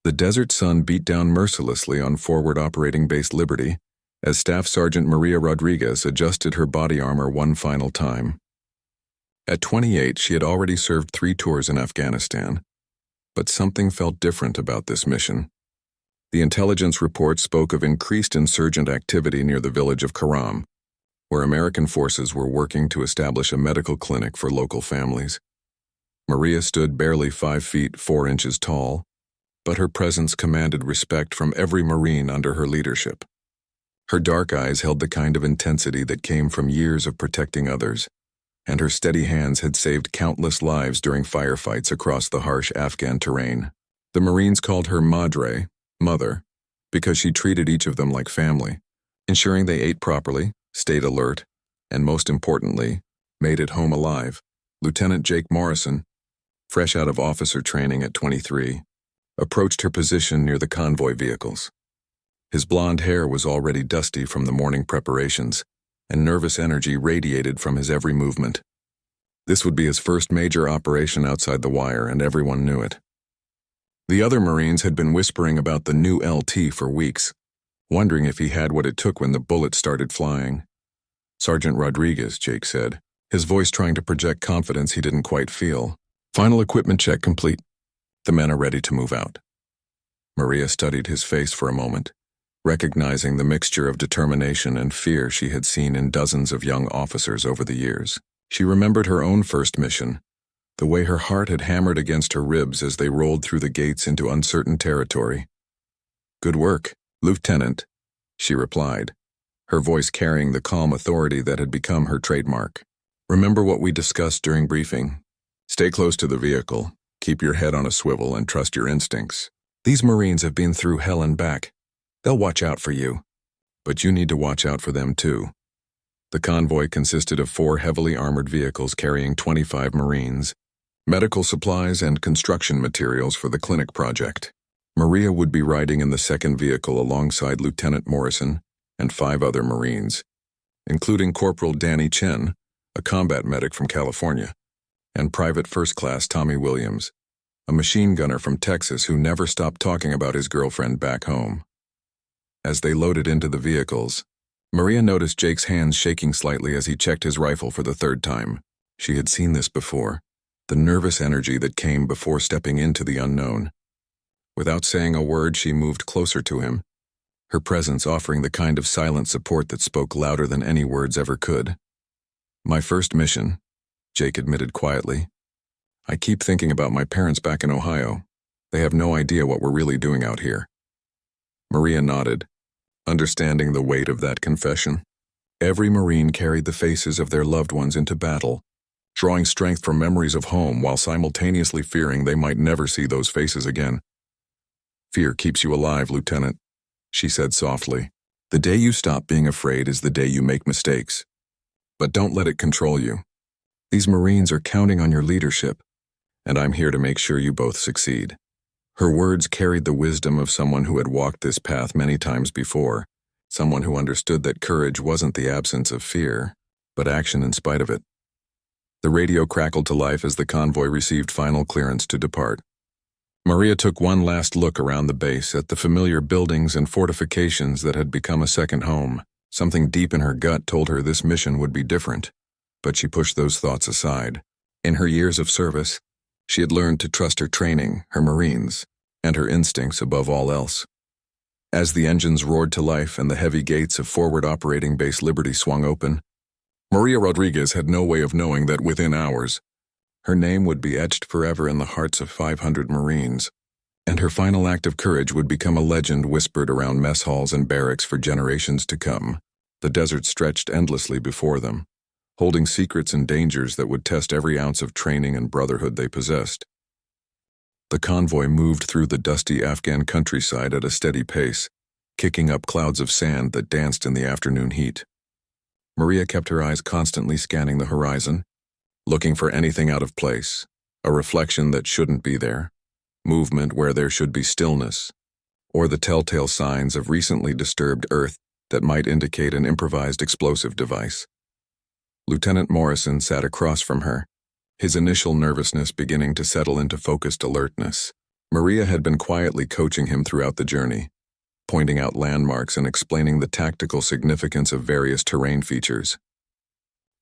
The desert sun beat down mercilessly on forward operating base Liberty as Staff Sergeant Maria Rodriguez adjusted her body armor one final time. At 28, she had already served 3 tours in Afghanistan, but something felt different about this mission. The intelligence report spoke of increased insurgent activity near the village of Karam, where American forces were working to establish a medical clinic for local families. Maria stood barely 5 feet 4 inches tall, but her presence commanded respect from every Marine under her leadership. Her dark eyes held the kind of intensity that came from years of protecting others, and her steady hands had saved countless lives during firefights across the harsh Afghan terrain. The Marines called her Madre, Mother, because she treated each of them like family, ensuring they ate properly, stayed alert, and most importantly, made it home alive. Lieutenant Jake Morrison, fresh out of officer training at 23, approached her position near the convoy vehicles. His blonde hair was already dusty from the morning preparations, and nervous energy radiated from his every movement. This would be his first major operation outside the wire, and everyone knew it. The other Marines had been whispering about the new LT for weeks, wondering if he had what it took when the bullets started flying. Sergeant Rodriguez, Jake said, his voice trying to project confidence he didn't quite feel. Final equipment check complete. The men are ready to move out. Maria studied his face for a moment, recognizing the mixture of determination and fear she had seen in dozens of young officers over the years. She remembered her own first mission, the way her heart had hammered against her ribs as they rolled through the gates into uncertain territory. "Good work, Lieutenant," she replied, her voice carrying the calm authority that had become her trademark. "Remember what we discussed during briefing. Stay close to the vehicle, keep your head on a swivel, and trust your instincts. These Marines have been through hell and back. They'll watch out for you. But you need to watch out for them too." The convoy consisted of 4 heavily armored vehicles carrying 25 Marines, medical supplies, and construction materials for the clinic project. Maria would be riding in the second vehicle alongside Lieutenant Morrison and 5 other Marines, including Corporal Danny Chen, a combat medic from California, and Private First Class Tommy Williams, a machine gunner from Texas who never stopped talking about his girlfriend back home. As they loaded into the vehicles, Maria noticed Jake's hands shaking slightly as he checked his rifle for the 3rd time. She had seen this before, the nervous energy that came before stepping into the unknown. Without saying a word, she moved closer to him, her presence offering the kind of silent support that spoke louder than any words ever could. "My first mission," Jake admitted quietly. "I keep thinking about my parents back in Ohio. They have no idea what we're really doing out here." Maria nodded, understanding the weight of that confession. Every Marine carried the faces of their loved ones into battle, drawing strength from memories of home while simultaneously fearing they might never see those faces again. "Fear keeps you alive, Lieutenant," she said softly. "The day you stop being afraid is the day you make mistakes. But don't let it control you. These Marines are counting on your leadership, and I'm here to make sure you both succeed." Her words carried the wisdom of someone who had walked this path many times before, someone who understood that courage wasn't the absence of fear, but action in spite of it. The radio crackled to life as the convoy received final clearance to depart. Maria took one last look around the base at the familiar buildings and fortifications that had become a second home. Something deep in her gut told her this mission would be different, but she pushed those thoughts aside. In her years of service, she had learned to trust her training, her Marines, and her instincts above all else. As the engines roared to life and the heavy gates of forward operating base Liberty swung open, Maria Rodriguez had no way of knowing that within hours, her name would be etched forever in the hearts of 500 Marines, and her final act of courage would become a legend whispered around mess halls and barracks for generations to come. The desert stretched endlessly before them, holding secrets and dangers that would test every ounce of training and brotherhood they possessed. The convoy moved through the dusty Afghan countryside at a steady pace, kicking up clouds of sand that danced in the afternoon heat. Maria kept her eyes constantly scanning the horizon, looking for anything out of place, a reflection that shouldn't be there, movement where there should be stillness, or the telltale signs of recently disturbed earth that might indicate an improvised explosive device. Lieutenant Morrison sat across from her, his initial nervousness beginning to settle into focused alertness. Maria had been quietly coaching him throughout the journey, pointing out landmarks and explaining the tactical significance of various terrain features.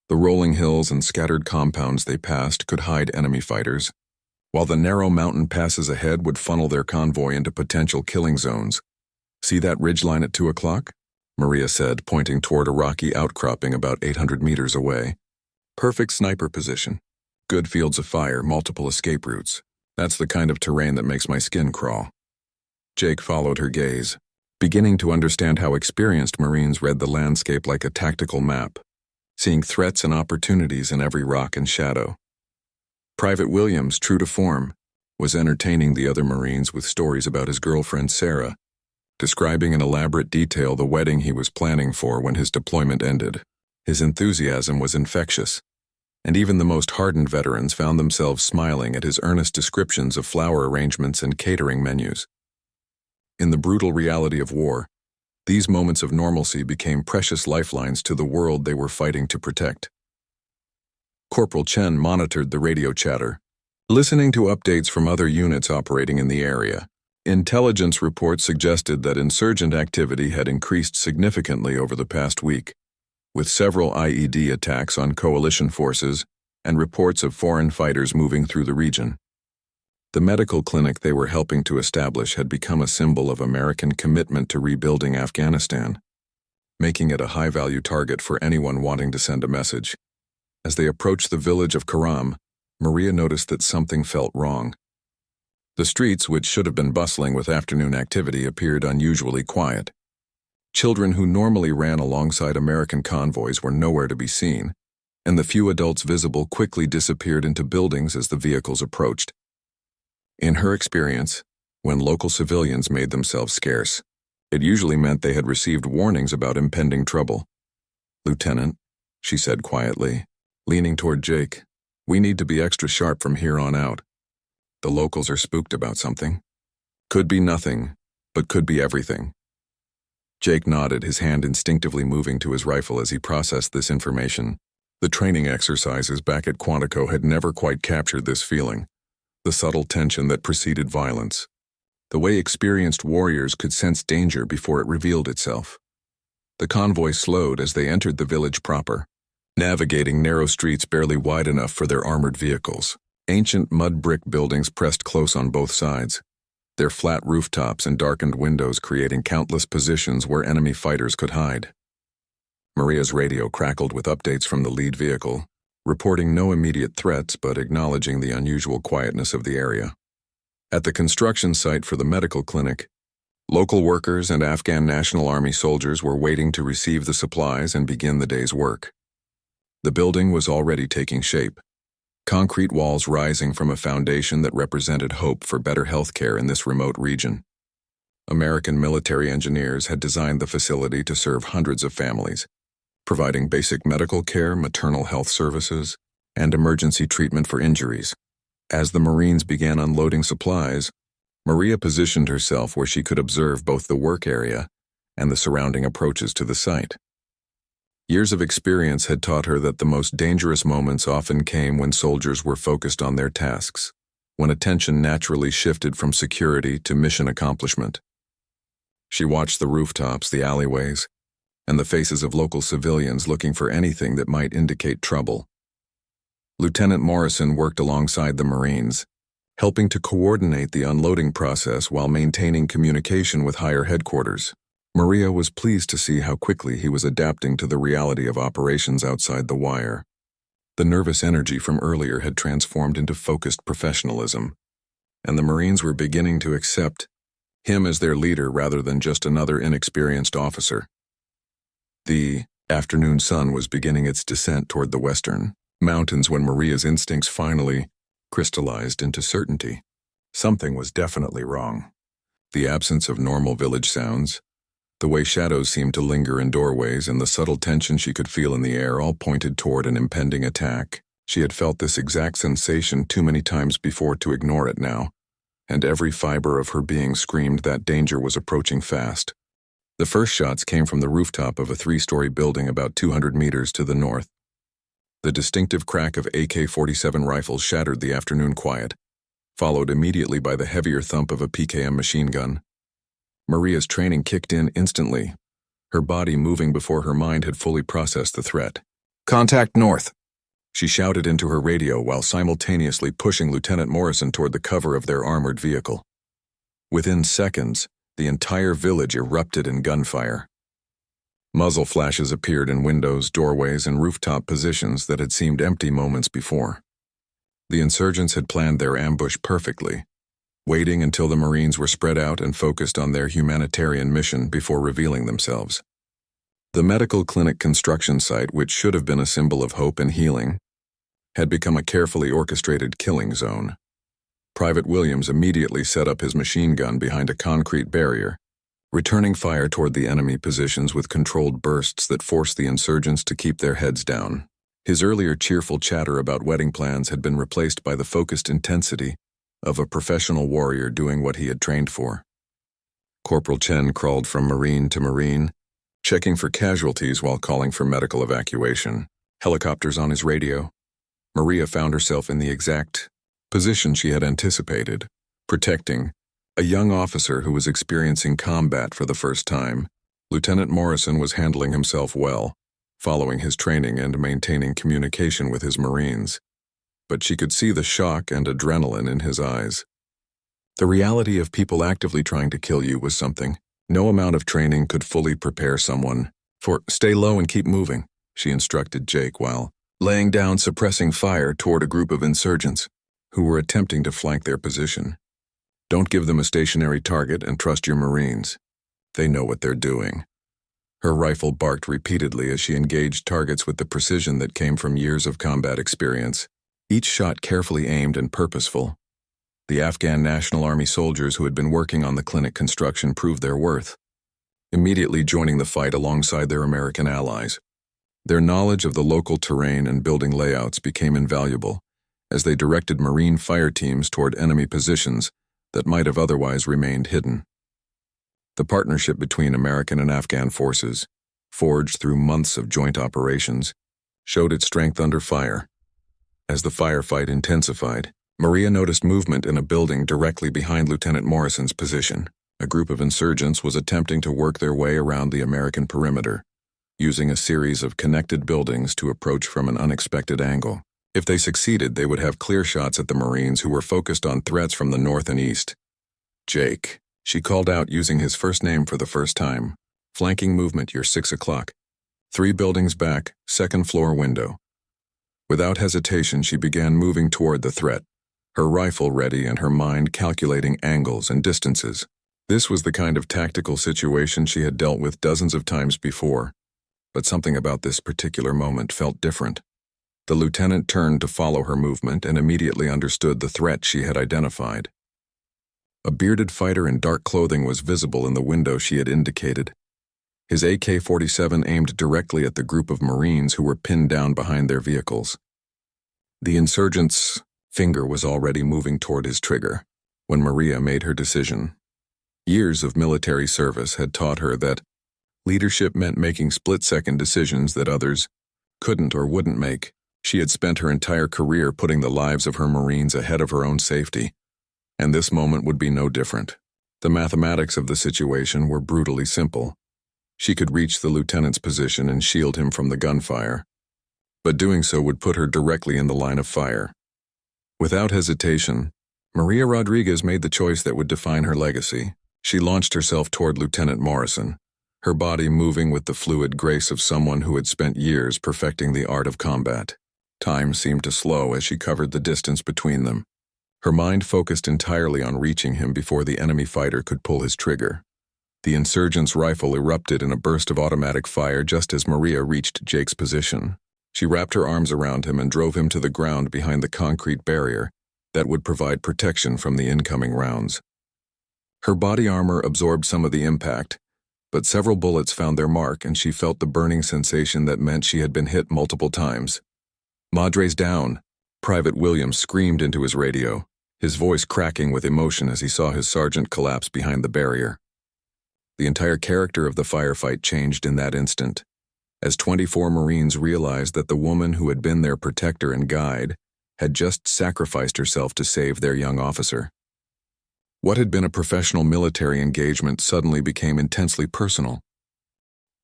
The rolling hills and scattered compounds they passed could hide enemy fighters, while the narrow mountain passes ahead would funnel their convoy into potential killing zones. "See that ridgeline at 2 o'clock? Maria said, pointing toward a rocky outcropping about 800 meters away. "Perfect sniper position. Good fields of fire, multiple escape routes. That's the kind of terrain that makes my skin crawl." Jake followed her gaze, beginning to understand how experienced Marines read the landscape like a tactical map, seeing threats and opportunities in every rock and shadow. Private Williams, true to form, was entertaining the other Marines with stories about his girlfriend Sarah, describing in elaborate detail the wedding he was planning for when his deployment ended. His enthusiasm was infectious, and even the most hardened veterans found themselves smiling at his earnest descriptions of flower arrangements and catering menus. In the brutal reality of war, these moments of normalcy became precious lifelines to the world they were fighting to protect. Corporal Chen monitored the radio chatter, listening to updates from other units operating in the area. Intelligence reports suggested that insurgent activity had increased significantly over the past week, with several IED attacks on coalition forces and reports of foreign fighters moving through the region. The medical clinic they were helping to establish had become a symbol of American commitment to rebuilding Afghanistan, making it a high-value target for anyone wanting to send a message. As they approached the village of Karam, Maria noticed that something felt wrong. The streets, which should have been bustling with afternoon activity, appeared unusually quiet. Children who normally ran alongside American convoys were nowhere to be seen, and the few adults visible quickly disappeared into buildings as the vehicles approached. In her experience, when local civilians made themselves scarce, it usually meant they had received warnings about impending trouble. "Lieutenant," she said quietly, leaning toward Jake, "we need to be extra sharp from here on out. The locals are spooked about something. Could be nothing, but could be everything." Jake nodded, his hand instinctively moving to his rifle as he processed this information. The training exercises back at Quantico had never quite captured this feeling, the subtle tension that preceded violence, the way experienced warriors could sense danger before it revealed itself. The convoy slowed as they entered the village proper, navigating narrow streets barely wide enough for their armored vehicles. Ancient mud brick buildings pressed close on both sides, their flat rooftops and darkened windows creating countless positions where enemy fighters could hide. Maria's radio crackled with updates from the lead vehicle, reporting no immediate threats but acknowledging the unusual quietness of the area. At the construction site for the medical clinic, local workers and Afghan National Army soldiers were waiting to receive the supplies and begin the day's work. The building was already taking shape, concrete walls rising from a foundation that represented hope for better health care in this remote region. American military engineers had designed the facility to serve hundreds of families, providing basic medical care, maternal health services, and emergency treatment for injuries. As the Marines began unloading supplies, Maria positioned herself where she could observe both the work area and the surrounding approaches to the site. Years of experience had taught her that the most dangerous moments often came when soldiers were focused on their tasks, when attention naturally shifted from security to mission accomplishment. She watched the rooftops, the alleyways, and the faces of local civilians looking for anything that might indicate trouble. Lieutenant Morrison worked alongside the Marines, helping to coordinate the unloading process while maintaining communication with higher headquarters. Maria was pleased to see how quickly he was adapting to the reality of operations outside the wire. The nervous energy from earlier had transformed into focused professionalism, and the Marines were beginning to accept him as their leader rather than just another inexperienced officer. The afternoon sun was beginning its descent toward the western mountains when Maria's instincts finally crystallized into certainty. Something was definitely wrong. The absence of normal village sounds, the way shadows seemed to linger in doorways, and the subtle tension she could feel in the air all pointed toward an impending attack. She had felt this exact sensation too many times before to ignore it now, and every fiber of her being screamed that danger was approaching fast. The first shots came from the rooftop of a 3-story building about 200 meters to the north. The distinctive crack of AK-47 rifles shattered the afternoon quiet, followed immediately by the heavier thump of a PKM machine gun. Maria's training kicked in instantly, her body moving before her mind had fully processed the threat. "Contact north," she shouted into her radio while simultaneously pushing Lieutenant Morrison toward the cover of their armored vehicle. Within seconds, the entire village erupted in gunfire. Muzzle flashes appeared in windows, doorways, and rooftop positions that had seemed empty moments before. The insurgents had planned their ambush perfectly, waiting until the Marines were spread out and focused on their humanitarian mission before revealing themselves. The medical clinic construction site, which should have been a symbol of hope and healing, had become a carefully orchestrated killing zone. Private Williams immediately set up his machine gun behind a concrete barrier, returning fire toward the enemy positions with controlled bursts that forced the insurgents to keep their heads down. His earlier cheerful chatter about wedding plans had been replaced by the focused intensity of a professional warrior doing what he had trained for. Corporal Chen crawled from Marine to Marine, checking for casualties while calling for medical evacuation. Helicopters on his radio. Maria found herself in the exact position she had anticipated, protecting a young officer who was experiencing combat for the first time. Lieutenant Morrison was handling himself well, following his training and maintaining communication with his Marines. But she could see the shock and adrenaline in his eyes. The reality of people actively trying to kill you was something no amount of training could fully prepare someone for. "Stay low and keep moving," she instructed Jake while laying down suppressing fire toward a group of insurgents who were attempting to flank their position. "Don't give them a stationary target and trust your Marines. They know what they're doing." Her rifle barked repeatedly as she engaged targets with the precision that came from years of combat experience. Each shot carefully aimed and purposeful. The Afghan National Army soldiers who had been working on the clinic construction proved their worth, immediately joining the fight alongside their American allies. Their knowledge of the local terrain and building layouts became invaluable as they directed Marine fire teams toward enemy positions that might have otherwise remained hidden. The partnership between American and Afghan forces, forged through months of joint operations, showed its strength under fire. As the firefight intensified, Maria noticed movement in a building directly behind Lieutenant Morrison's position. A group of insurgents was attempting to work their way around the American perimeter, using a series of connected buildings to approach from an unexpected angle. If they succeeded, they would have clear shots at the Marines who were focused on threats from the north and east. "Jake," she called out using his first name for the first time. "Flanking movement, you're 6 o'clock. 3 buildings back, second floor window." Without hesitation, she began moving toward the threat, her rifle ready and her mind calculating angles and distances. This was the kind of tactical situation she had dealt with dozens of times before, but something about this particular moment felt different. The lieutenant turned to follow her movement and immediately understood the threat she had identified. A bearded fighter in dark clothing was visible in the window she had indicated. His AK-47 aimed directly at the group of Marines who were pinned down behind their vehicles. The insurgent's finger was already moving toward his trigger when Maria made her decision. Years of military service had taught her that leadership meant making split-second decisions that others couldn't or wouldn't make. She had spent her entire career putting the lives of her Marines ahead of her own safety, and this moment would be no different. The mathematics of the situation were brutally simple. She could reach the lieutenant's position and shield him from the gunfire, but doing so would put her directly in the line of fire. Without hesitation, Maria Rodriguez made the choice that would define her legacy. She launched herself toward Lieutenant Morrison, her body moving with the fluid grace of someone who had spent years perfecting the art of combat. Time seemed to slow as she covered the distance between them. Her mind focused entirely on reaching him before the enemy fighter could pull his trigger. The insurgent's rifle erupted in a burst of automatic fire just as Maria reached Jake's position. She wrapped her arms around him and drove him to the ground behind the concrete barrier that would provide protection from the incoming rounds. Her body armor absorbed some of the impact, but several bullets found their mark and she felt the burning sensation that meant she had been hit multiple times. "Madre's down," Private Williams screamed into his radio, his voice cracking with emotion as he saw his sergeant collapse behind the barrier. The entire character of the firefight changed in that instant, as 24 Marines realized that the woman who had been their protector and guide had just sacrificed herself to save their young officer. What had been a professional military engagement suddenly became intensely personal.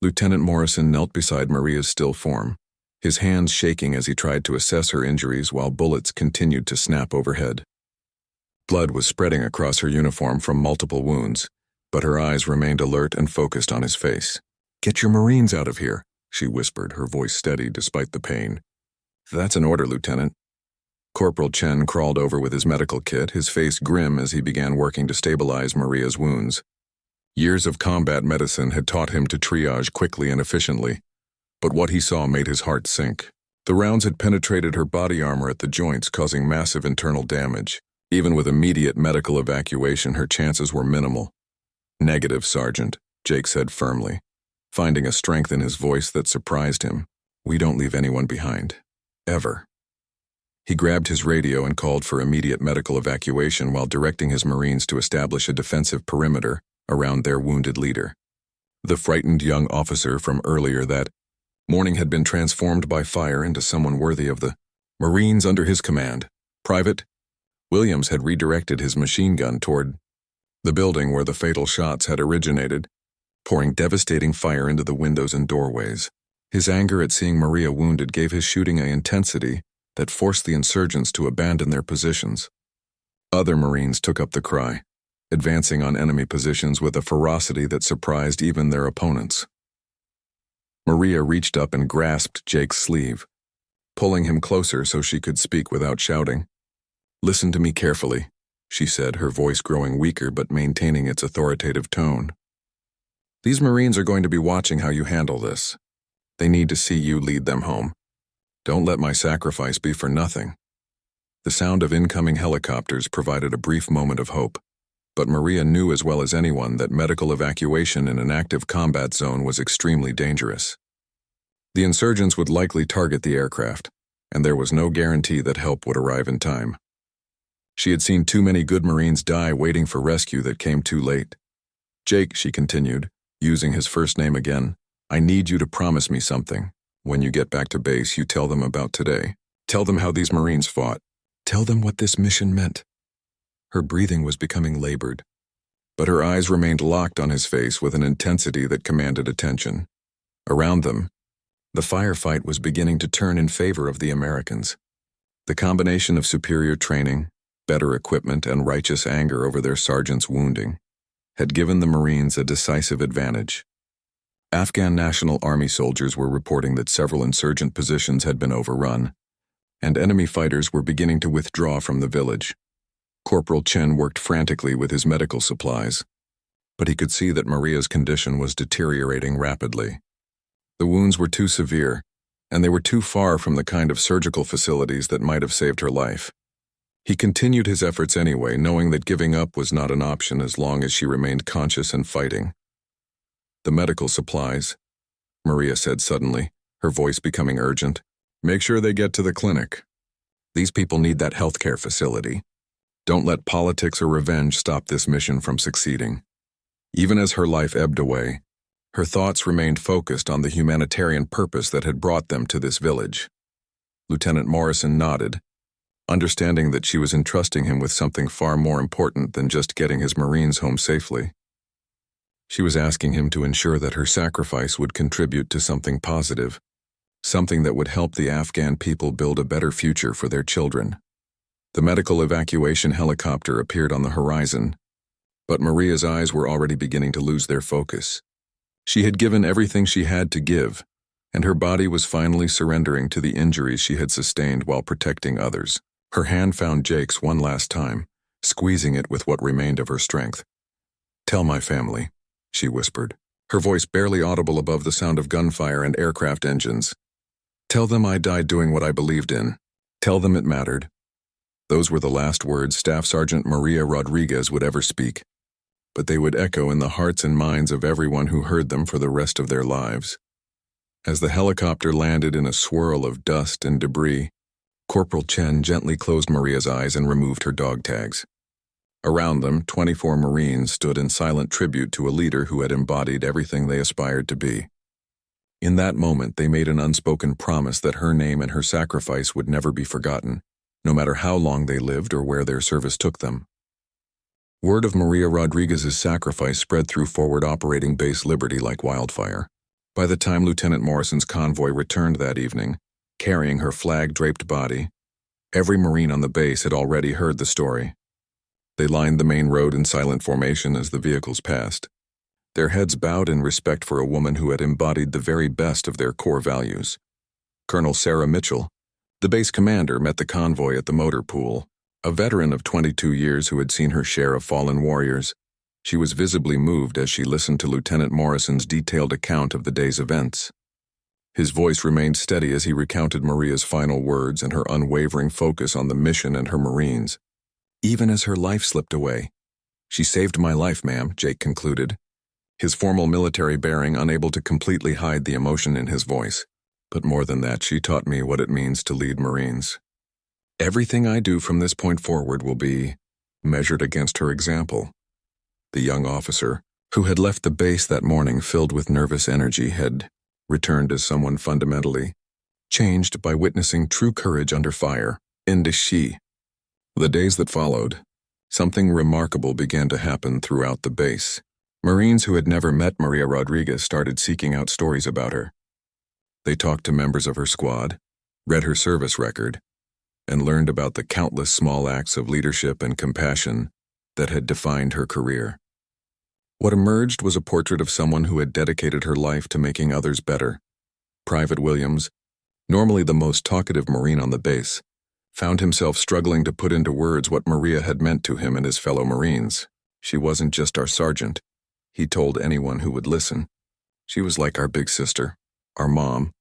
Lieutenant Morrison knelt beside Maria's still form, his hands shaking as he tried to assess her injuries while bullets continued to snap overhead. Blood was spreading across her uniform from multiple wounds, but her eyes remained alert and focused on his face. "Get your Marines out of here," she whispered, her voice steady despite the pain. "That's an order, Lieutenant." Corporal Chen crawled over with his medical kit, his face grim as he began working to stabilize Maria's wounds. Years of combat medicine had taught him to triage quickly and efficiently, but what he saw made his heart sink. The rounds had penetrated her body armor at the joints, causing massive internal damage. Even with immediate medical evacuation, her chances were minimal. "Negative, Sergeant," Jake said firmly, finding a strength in his voice that surprised him. "We don't leave anyone behind. Ever." He grabbed his radio and called for immediate medical evacuation while directing his Marines to establish a defensive perimeter around their wounded leader. The frightened young officer from earlier that morning had been transformed by fire into someone worthy of the Marines under his command. Private Williams had redirected his machine gun toward the building where the fatal shots had originated, pouring devastating fire into the windows and doorways. His anger at seeing Maria wounded gave his shooting an intensity that forced the insurgents to abandon their positions. Other Marines took up the cry, advancing on enemy positions with a ferocity that surprised even their opponents. Maria reached up and grasped Jake's sleeve, pulling him closer so she could speak without shouting. "Listen to me carefully," she said, her voice growing weaker but maintaining its authoritative tone. "These Marines are going to be watching how you handle this. They need to see you lead them home. Don't let my sacrifice be for nothing." The sound of incoming helicopters provided a brief moment of hope, but Maria knew as well as anyone that medical evacuation in an active combat zone was extremely dangerous. The insurgents would likely target the aircraft, and there was no guarantee that help would arrive in time. She had seen too many good Marines die waiting for rescue that came too late. "Jake," she continued, using his first name again, "I need you to promise me something. When you get back to base, you tell them about today. Tell them how these Marines fought. Tell them what this mission meant." Her breathing was becoming labored, but her eyes remained locked on his face with an intensity that commanded attention. Around them, the firefight was beginning to turn in favor of the Americans. The combination of superior training, better equipment, and righteous anger over their sergeant's wounding had given the Marines a decisive advantage. Afghan National Army soldiers were reporting that several insurgent positions had been overrun, and enemy fighters were beginning to withdraw from the village. Corporal Chen worked frantically with his medical supplies, but he could see that Maria's condition was deteriorating rapidly. The wounds were too severe, and they were too far from the kind of surgical facilities that might have saved her life. He continued his efforts anyway, knowing that giving up was not an option as long as she remained conscious and fighting. "The medical supplies," Maria said suddenly, her voice becoming urgent. "Make sure they get to the clinic. These people need that healthcare facility. Don't let politics or revenge stop this mission from succeeding." Even as her life ebbed away, her thoughts remained focused on the humanitarian purpose that had brought them to this village. Lieutenant Morrison nodded, understanding that she was entrusting him with something far more important than just getting his Marines home safely. She was asking him to ensure that her sacrifice would contribute to something positive, something that would help the Afghan people build a better future for their children. The medical evacuation helicopter appeared on the horizon, but Maria's eyes were already beginning to lose their focus. She had given everything she had to give, and her body was finally surrendering to the injuries she had sustained while protecting others. Her hand found Jake's one last time, squeezing it with what remained of her strength. "Tell my family," she whispered, her voice barely audible above the sound of gunfire and aircraft engines. "Tell them I died doing what I believed in. Tell them it mattered." Those were the last words Staff Sergeant Maria Rodriguez would ever speak, but they would echo in the hearts and minds of everyone who heard them for the rest of their lives. As the helicopter landed in a swirl of dust and debris, Corporal Chen gently closed Maria's eyes and removed her dog tags. Around them, 24 Marines stood in silent tribute to a leader who had embodied everything they aspired to be. In that moment, they made an unspoken promise that her name and her sacrifice would never be forgotten, no matter how long they lived or where their service took them. Word of Maria Rodriguez's sacrifice spread through forward operating base Liberty like wildfire. By the time Lieutenant Morrison's convoy returned that evening, carrying her flag-draped body, every Marine on the base had already heard the story. They lined the main road in silent formation as the vehicles passed, their heads bowed in respect for a woman who had embodied the very best of their core values. Colonel Sarah Mitchell, the base commander, met the convoy at the motor pool, a veteran of 22 years who had seen her share of fallen warriors. She was visibly moved as she listened to Lieutenant Morrison's detailed account of the day's events. His voice remained steady as he recounted Maria's final words and her unwavering focus on the mission and her Marines. Even as her life slipped away. "She saved my life, ma'am," Jake concluded, his formal military bearing unable to completely hide the emotion in his voice. "But more than that, she taught me what it means to lead Marines. Everything I do from this point forward will be measured against her example." The young officer, who had left the base that morning filled with nervous energy, had returned as someone fundamentally changed by witnessing true courage under fire. She. The days that followed, something remarkable began to happen throughout the base. Marines who had never met Maria Rodriguez started seeking out stories about her. They talked to members of her squad, read her service record, and learned about the countless small acts of leadership and compassion that had defined her career. What emerged was a portrait of someone who had dedicated her life to making others better. Private Williams, normally the most talkative Marine on the base, found himself struggling to put into words what Maria had meant to him and his fellow Marines. "She wasn't just our sergeant," he told anyone who would listen. "She was like our big sister, our mom,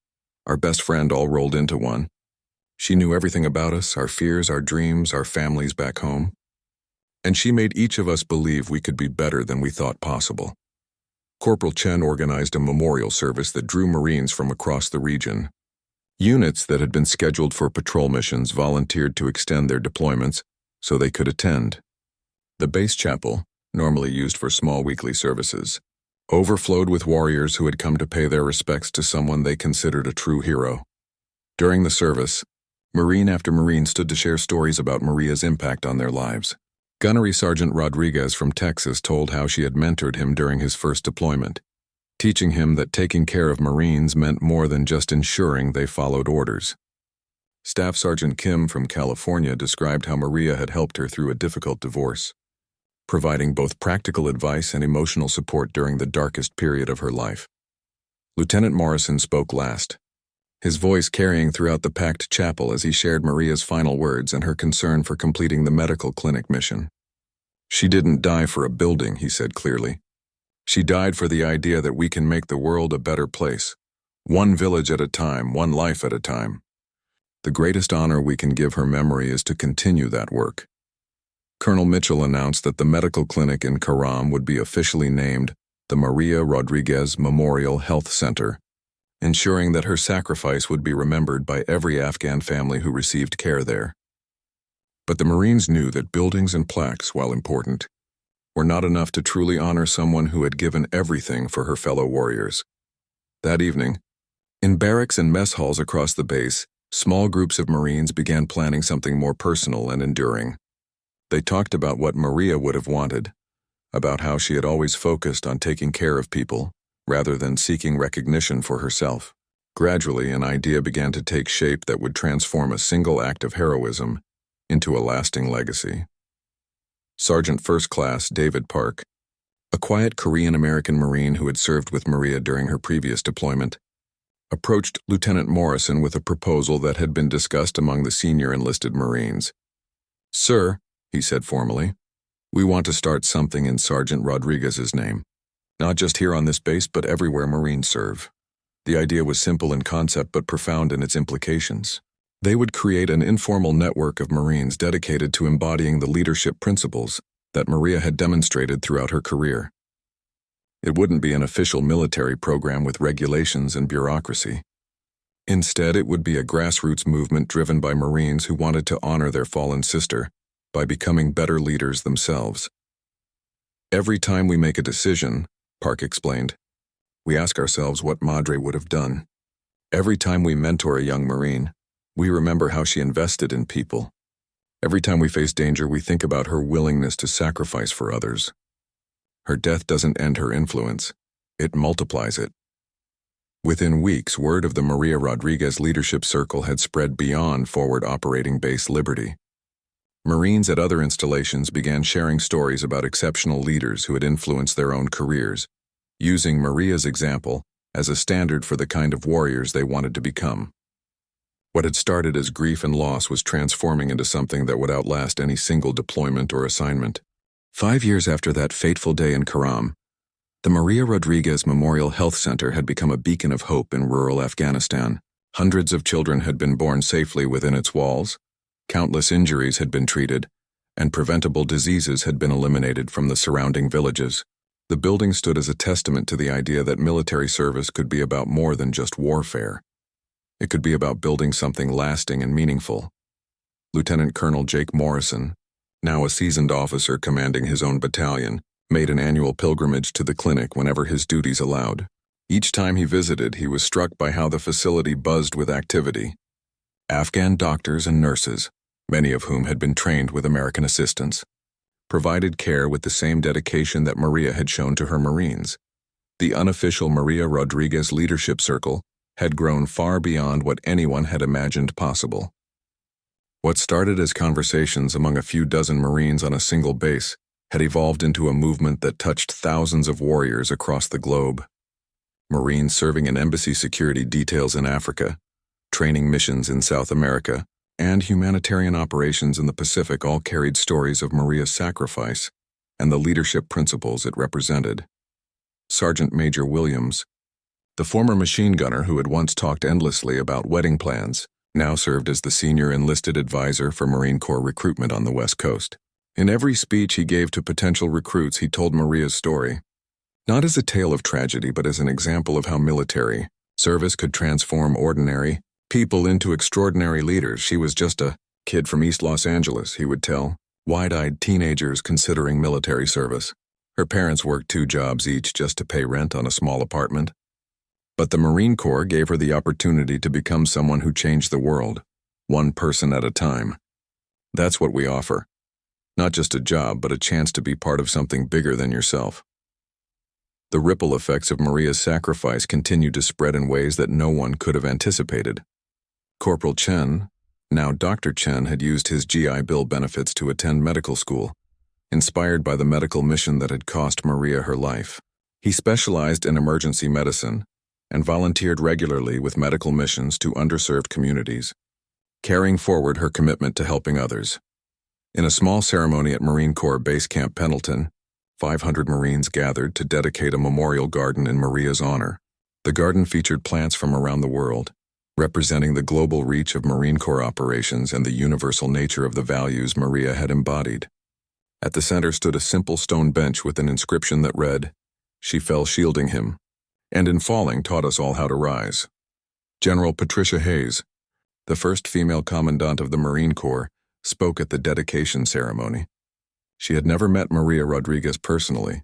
our best friend all rolled into one. She knew everything about us, our fears, our dreams, our families back home. And she made each of us believe we could be better than we thought possible." Corporal Chen organized a memorial service that drew Marines from across the region. Units that had been scheduled for patrol missions volunteered to extend their deployments so they could attend. The base chapel, normally used for small weekly services, overflowed with warriors who had come to pay their respects to someone they considered a true hero. During the service, Marine after Marine stood to share stories about Maria's impact on their lives. Gunnery Sergeant Rodriguez from Texas told how she had mentored him during his first deployment, teaching him that taking care of Marines meant more than just ensuring they followed orders. Staff Sergeant Kim from California described how Maria had helped her through a difficult divorce, providing both practical advice and emotional support during the darkest period of her life. Lieutenant Morrison spoke last, his voice carrying throughout the packed chapel as he shared Maria's final words and her concern for completing the medical clinic mission. "She didn't die for a building," he said clearly. "She died for the idea that we can make the world a better place, one village at a time, one life at a time. The greatest honor we can give her memory is to continue that work." Colonel Mitchell announced that the medical clinic in Karam would be officially named the Maria Rodriguez Memorial Health Center, ensuring that her sacrifice would be remembered by every Afghan family who received care there. But the Marines knew that buildings and plaques, while important, were not enough to truly honor someone who had given everything for her fellow warriors. That evening, in barracks and mess halls across the base, small groups of Marines began planning something more personal and enduring. They talked about what Maria would have wanted, about how she had always focused on taking care of people, rather than seeking recognition for herself. Gradually, an idea began to take shape that would transform a single act of heroism into a lasting legacy. Sergeant First Class David Park, a quiet Korean-American Marine who had served with Maria during her previous deployment, approached Lieutenant Morrison with a proposal that had been discussed among the senior enlisted Marines. "Sir," he said formally, "we want to start something in Sergeant Rodriguez's name. Not just here on this base, but everywhere Marines serve." The idea was simple in concept but profound in its implications. They would create an informal network of Marines dedicated to embodying the leadership principles that Maria had demonstrated throughout her career. It wouldn't be an official military program with regulations and bureaucracy. Instead, it would be a grassroots movement driven by Marines who wanted to honor their fallen sister by becoming better leaders themselves. "Every time we make a decision," Park explained, "we ask ourselves what Madre would have done. Every time we mentor a young Marine, we remember how she invested in people, Every time we face danger, we think about her willingness to sacrifice for others. Her death doesn't end her influence, it multiplies it. Within weeks, word of the Maria Rodriguez Leadership Circle had spread beyond forward operating base Liberty. Marines at other installations began sharing stories about exceptional leaders who had influenced their own careers, using Maria's example as a standard for the kind of warriors they wanted to become. What had started as grief and loss was transforming into something that would outlast any single deployment or assignment. 5 years after that fateful day in Karam, the Maria Rodriguez Memorial Health Center had become a beacon of hope in rural Afghanistan. Hundreds of children had been born safely within its walls, countless injuries had been treated, and preventable diseases had been eliminated from the surrounding villages. The building stood as a testament to the idea that military service could be about more than just warfare. It could be about building something lasting and meaningful. Lieutenant Colonel Jake Morrison, now a seasoned officer commanding his own battalion, made an annual pilgrimage to the clinic whenever his duties allowed. Each time he visited, he was struck by how the facility buzzed with activity. Afghan doctors and nurses, many of whom had been trained with American assistance, provided care with the same dedication that Maria had shown to her Marines. The unofficial Maria Rodriguez Leadership Circle had grown far beyond what anyone had imagined possible. What started as conversations among a few dozen Marines on a single base had evolved into a movement that touched thousands of warriors across the globe. Marines serving in embassy security details in Africa, training missions in South America, and humanitarian operations in the Pacific all carried stories of Maria's sacrifice and the leadership principles it represented. Sergeant Major Williams, the former machine gunner who had once talked endlessly about wedding plans, now served as the senior enlisted advisor for Marine Corps recruitment on the West Coast. In every speech he gave to potential recruits, he told Maria's story, not as a tale of tragedy, but as an example of how military service could transform ordinary people into extraordinary leaders. She was just a kid from East Los Angeles, he would tell wide-eyed teenagers considering military service. Her parents worked 2 jobs each just to pay rent on a small apartment. But the Marine Corps gave her the opportunity to become someone who changed the world, one person at a time. That's what we offer. Not just a job, but a chance to be part of something bigger than yourself. The ripple effects of Maria's sacrifice continued to spread in ways that no one could have anticipated. Corporal Chen, now Dr. Chen, had used his GI Bill benefits to attend medical school, inspired by the medical mission that had cost Maria her life. He specialized in emergency medicine and volunteered regularly with medical missions to underserved communities, carrying forward her commitment to helping others. In a small ceremony at Marine Corps Base Camp Pendleton, 500 Marines gathered to dedicate a memorial garden in Maria's honor. The garden featured plants from around the world, representing the global reach of Marine Corps operations and the universal nature of the values Maria had embodied. At the center stood a simple stone bench with an inscription that read, "She fell shielding him, and in falling taught us all how to rise." General Patricia Hayes, the first female commandant of the Marine Corps, spoke at the dedication ceremony. She had never met Maria Rodriguez personally,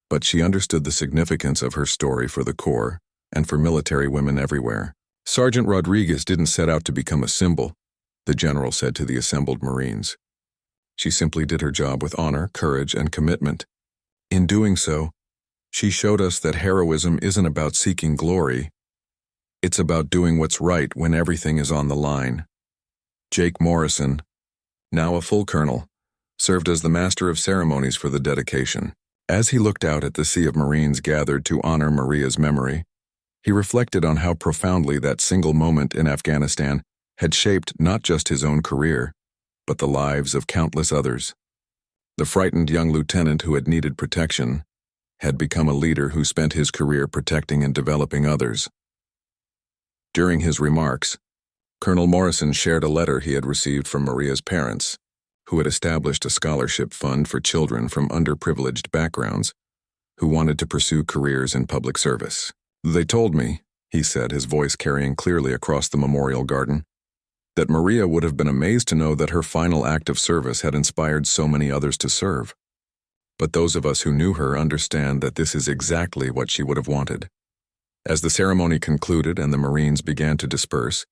but she understood the significance of her story for the Corps and for military women everywhere. Sergeant Rodriguez didn't set out to become a symbol, the general said to the assembled Marines. She simply did her job with honor, courage, and commitment. In doing so, she showed us that heroism isn't about seeking glory. It's about doing what's right when everything is on the line. Jake Morrison, now a full colonel, served as the master of ceremonies for the dedication. As he looked out at the sea of Marines gathered to honor Maria's memory, he reflected on how profoundly that single moment in Afghanistan had shaped not just his own career, but the lives of countless others. The frightened young lieutenant who had needed protection had become a leader who spent his career protecting and developing others. During his remarks, Colonel Morrison shared a letter he had received from Maria's parents, who had established a scholarship fund for children from underprivileged backgrounds who wanted to pursue careers in public service. "They told me," he said, his voice carrying clearly across the memorial garden, "that Maria would have been amazed to know that her final act of service had inspired so many others to serve. But those of us who knew her understand that this is exactly what she would have wanted." As the ceremony concluded and the Marines began to disperse,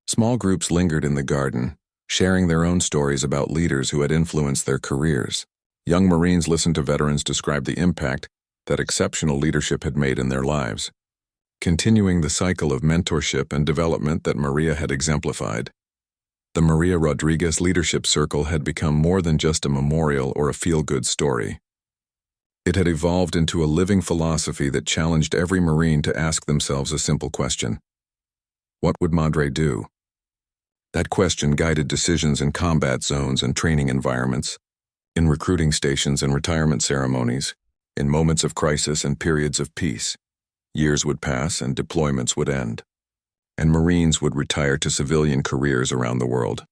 small groups lingered in the garden, sharing their own stories about leaders who had influenced their careers. Young Marines listened to veterans describe the impact that exceptional leadership had made in their lives, continuing the cycle of mentorship and development that Maria had exemplified. The Maria Rodriguez Leadership Circle had become more than just a memorial or a feel-good story. It had evolved into a living philosophy that challenged every Marine to ask themselves a simple question: what would Madre do? That question guided decisions in combat zones and training environments, in recruiting stations and retirement ceremonies, in moments of crisis and periods of peace. Years would pass and deployments would end, and Marines would retire to civilian careers around the world.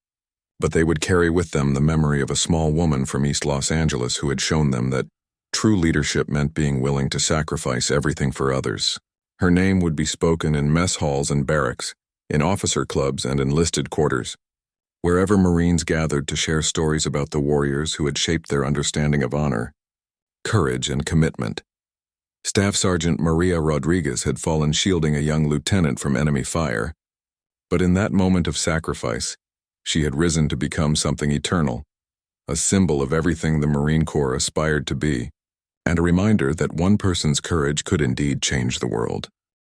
But they would carry with them the memory of a small woman from East Los Angeles who had shown them that true leadership meant being willing to sacrifice everything for others. Her name would be spoken in mess halls and barracks, in officer clubs and enlisted quarters, wherever Marines gathered to share stories about the warriors who had shaped their understanding of honor, courage, and commitment. Staff Sergeant Maria Rodriguez had fallen shielding a young lieutenant from enemy fire, but in that moment of sacrifice, she had risen to become something eternal, a symbol of everything the Marine Corps aspired to be, and a reminder that one person's courage could indeed change the world.